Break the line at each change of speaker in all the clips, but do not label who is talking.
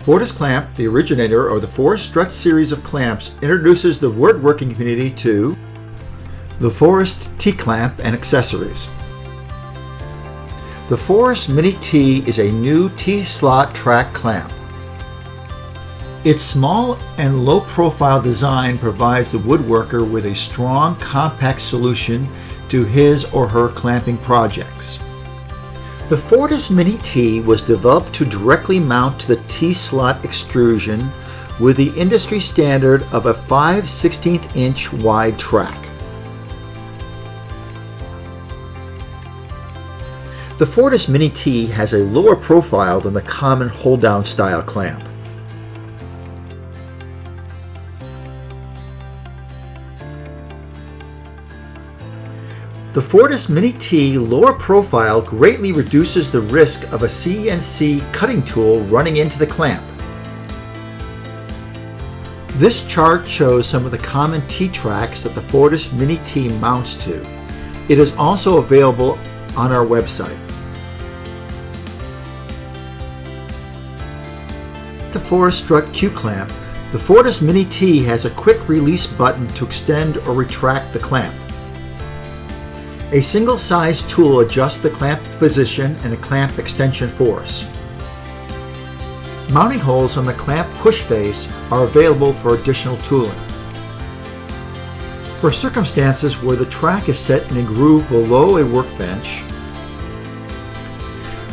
FortisClamp, the originator of the Fortis Strut series of clamps, introduces the woodworking community to the FortisClamp and accessories. The Fortis Mini-Tee is a new T-slot track clamp. Its small and low-profile design provides the woodworker with a strong, compact solution to his or her clamping projects. The Fortis Mini-Tee was developed to directly mount to the T-slot extrusion with the industry standard of a 5/16 inch wide track. The Fortis Mini-Tee has a lower profile than the common hold-down style clamp. The Fortis Mini-Tee lower profile greatly reduces the risk of a CNC cutting tool running into the clamp. This chart shows some of the common T-tracks that the Fortis Mini-Tee mounts to. It is also available on our website. The Fortis Strut Q-clamp, the Fortis Mini-Tee has a quick release button to extend or retract the clamp. A single-sized tool adjusts the clamp position and the clamp extension force. Mounting holes on the clamp push face are available for additional tooling. For circumstances where the track is set in a groove below a workbench,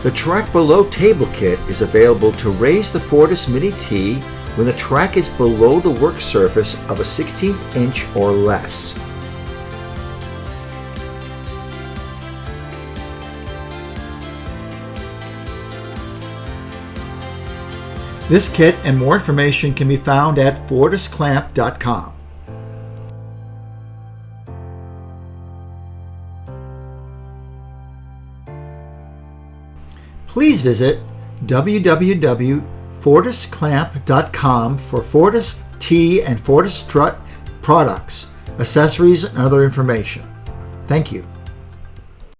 the Track Below Table Kit is available to raise the Fortis Mini-Tee when the track is below the work surface of a 16th inch or less. This kit and more information can be found at FortisClamp.com. Please visit www.FortisClamp.com for Fortis Tee and Fortis Strut products, accessories, and other information. Thank you.